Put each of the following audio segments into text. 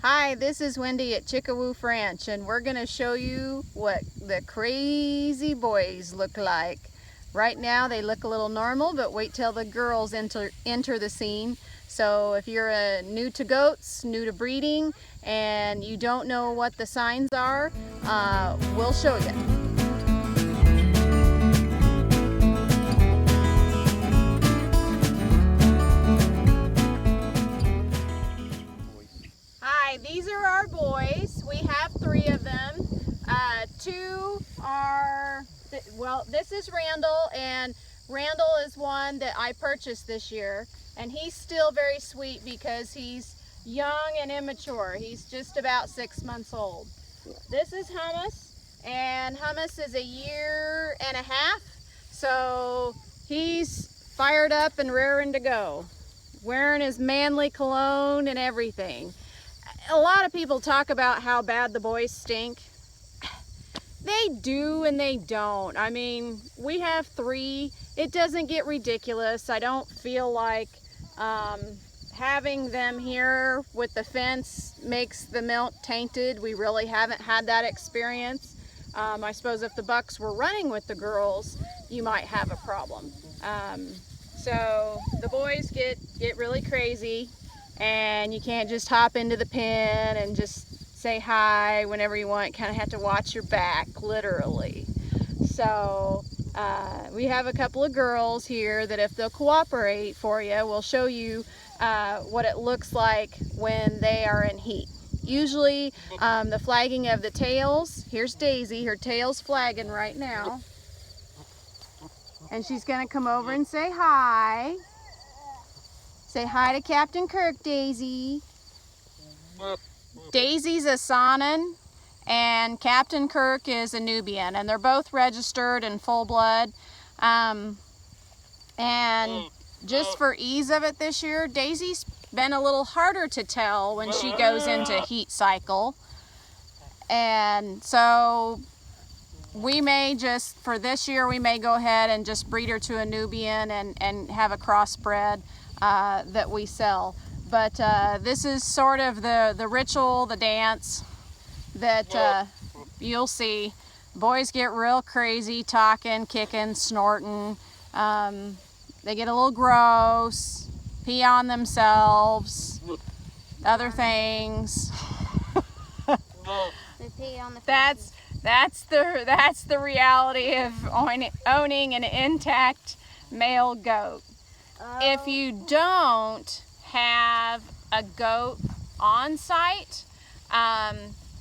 Hi, this is Wendy at Chick-a-Woof Ranch, and we're going to show you what the crazy boys look like. Right now they look a little normal, but wait till the girls enter the scene. So if you're new to goats, new to breeding, and you don't know what the signs are, we'll show you. Hi, these are our boys. We have 3 of them. 2 are, well, this is Randall, and Randall is one that I purchased this year, and he's still very sweet because he's young and immature. He's just about 6 months old. This is Hummus, and Hummus is 1.5 years, so he's fired up and raring to go, wearing his manly cologne and everything. A lot of people talk about how bad the boys stink. They do and they don't. I mean, we have 3. It doesn't get ridiculous. I don't feel like having them here with the fence makes the milk tainted. We really haven't had that experience. I suppose if the bucks were running with the girls, you might have a problem. So the boys get really crazy, and you can't just hop into the pen and just say hi whenever you want. Kind of have to watch your back, literally. So we have a couple of girls here that if they'll cooperate for you, we'll show you what it looks like when they are in heat. Usually the flagging of the tails, here's Daisy, her tail's flagging right now. And she's gonna come over and say hi. Say hi to Captain Kirk, Daisy. Daisy's a Saanen, and Captain Kirk is a Nubian, and they're both registered in full blood. And just for ease of it this year, Daisy's been a little harder to tell when she goes into heat cycle. And so we may just, for this year, we may go ahead and just breed her to a Nubian and have a crossbred that we sell. But this is sort of the ritual, the dance that you'll see. Boys get real crazy, talking, kicking, snorting. They get a little gross, pee on themselves, other things. They pee on the that's the reality of owning an intact male goat. If you don't have a goat on site,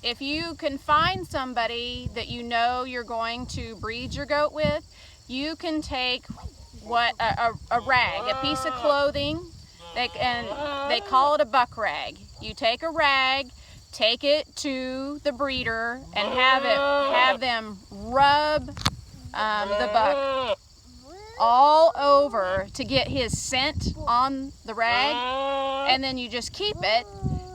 if you can find somebody that you know you're going to breed your goat with, you can take a rag, a piece of clothing, they call it a buck rag. You take a rag, take it to the breeder, and have them rub the buck all over to get his scent on the rag, and then you just keep it.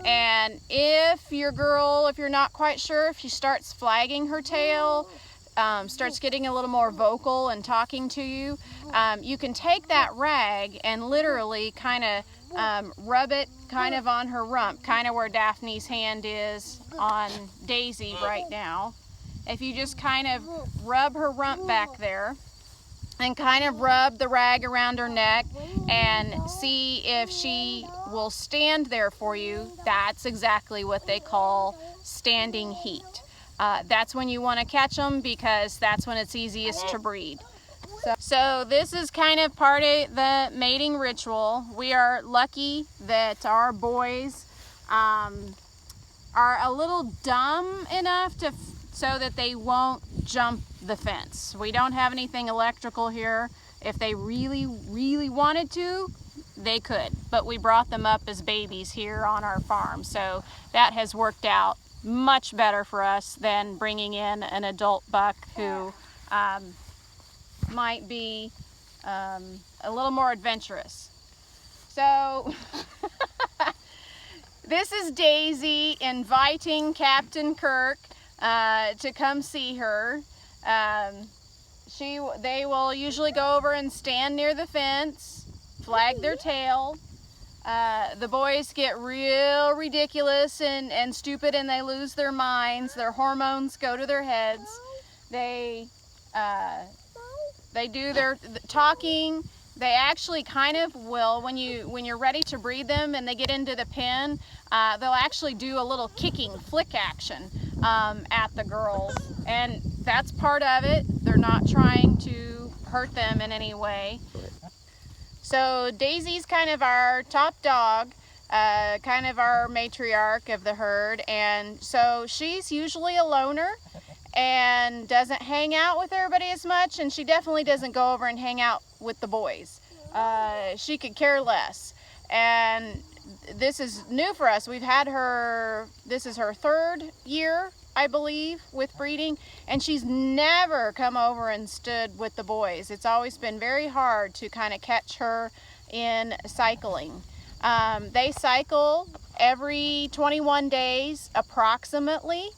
And if your girl, if you're not quite sure, if she starts flagging her tail, starts getting a little more vocal and talking to you, you can take that rag and literally kind of rub it kind of on her rump, kind of where Daphne's hand is on Daisy right now. If you just kind of rub her rump back there and kind of rub the rag around her neck and see if she will stand there for you, that's exactly what they call standing heat. That's when you want to catch them, because that's when it's easiest to breed. So this is kind of part of the mating ritual. We are lucky that our boys are a little dumb enough so that they won't jump the fence. We don't have anything electrical here. If they really, really wanted to, they could. But we brought them up as babies here on our farm. So that has worked out much better for us than bringing in an adult buck who might be a little more adventurous. So this is Daisy inviting Captain Kirk to come see her. They will usually go over and stand near the fence, flag their tail. The boys get real ridiculous and stupid, and they lose their minds. Their hormones go to their heads. They do their talking. They actually kind of will, when you're ready to breed them and they get into the pen, they'll actually do a little kicking flick action at the girls, and that's part of it. They're not trying to hurt them in any way. So Daisy's kind of our top dog, kind of our matriarch of the herd, and so she's usually a loner and doesn't hang out with everybody as much, and she definitely doesn't go over and hang out with the boys. She could care less, and this is new for us. We've had her, this is her 3rd year, I believe, with breeding, and she's never come over and stood with the boys. It's always been very hard to kind of catch her in cycling. They cycle every 21 days approximately.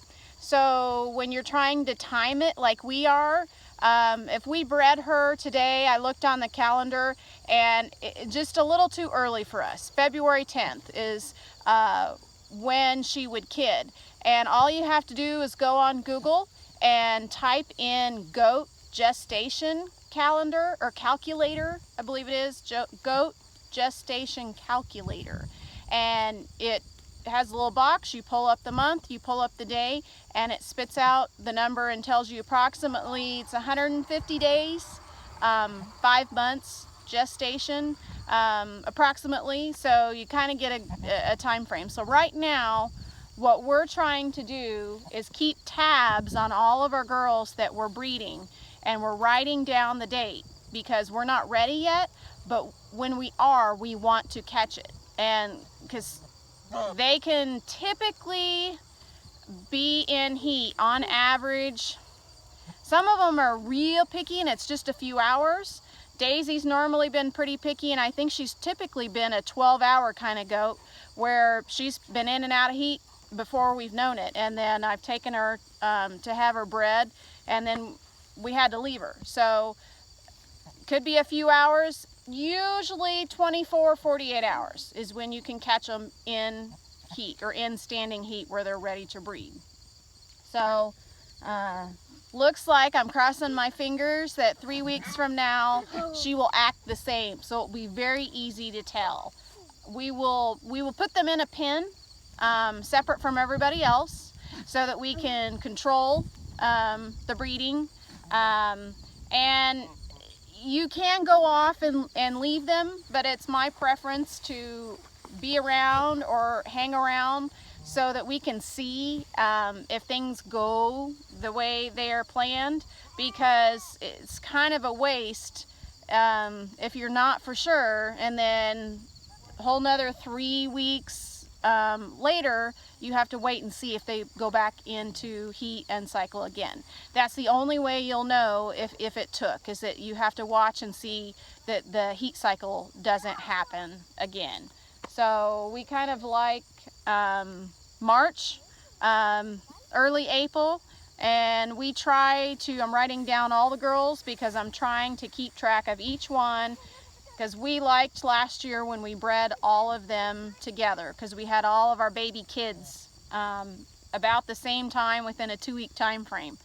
So when you're trying to time it like we are, if we bred her today, I looked on the calendar, and just a little too early for us. February 10th is when she would kid. And all you have to do is go on Google and type in goat gestation calendar or calculator, I believe it is, goat gestation calculator. And it has a little box. You pull up the month, you pull up the day, and it spits out the number and tells you approximately it's 150 days, 5 months gestation approximately. So you kind of get a time frame. So right now, what we're trying to do is keep tabs on all of our girls that we're breeding, and we're writing down the date because we're not ready yet, but when we are, we want to catch it. And because they can typically be in heat on average. Some of them are real picky and it's just a few hours. Daisy's normally been pretty picky, and I think she's typically been a 12-hour kind of goat where she's been in and out of heat before we've known it. And then I've taken her to have her bred, and then we had to leave her. So could be a few hours. Usually 24, 48 hours is when you can catch them in heat or in standing heat where they're ready to breed. So looks like, I'm crossing my fingers, that 3 weeks from now she will act the same. So it'll be very easy to tell. We will put them in a pen separate from everybody else so that we can control the breeding. And you can go off and leave them, but it's my preference to be around or hang around so that we can see if things go the way they are planned, because it's kind of a waste if you're not for sure, and then a whole nother 3 weeks later you have to wait and see if they go back into heat and cycle again. That's the only way you'll know if it took, is that you have to watch and see that the heat cycle doesn't happen again. So we kind of like March, early April, and we try to, I'm writing down all the girls because I'm trying to keep track of each one, because we liked last year when we bred all of them together, because we had all of our baby kids about the same time within a 2-week time frame.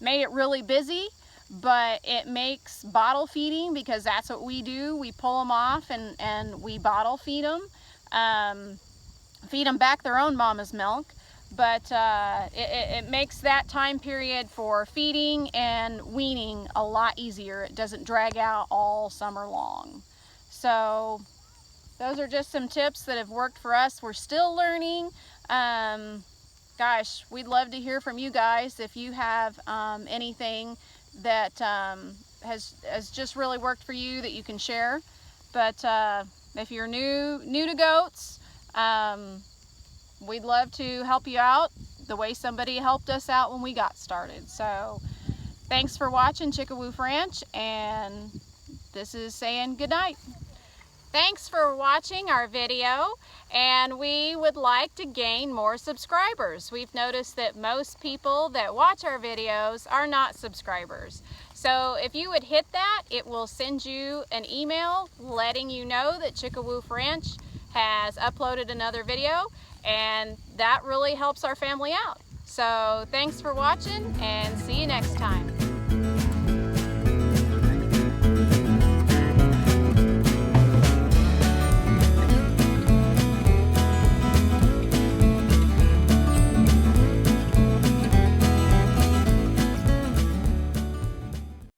Made it really busy, but it makes bottle feeding, because that's what we do. We pull them off and we bottle feed them. Feed them back their own mama's milk, but it makes that time period for feeding and weaning a lot easier. It doesn't drag out all summer long. So those are just some tips that have worked for us. We're still learning. Gosh, we'd love to hear from you guys if you have anything that has just really worked for you that you can share. But if you're new to goats, we'd love to help you out the way somebody helped us out when we got started. So thanks for watching Chick-a-Woof Ranch, and this is saying good night. Thanks for watching our video, and we would like to gain more subscribers. We've noticed that most people that watch our videos are not subscribers. So if you would hit that, it will send you an email letting you know that Chick-a-Woof Ranch has uploaded another video, and that really helps our family out. So thanks for watching, and see you next time.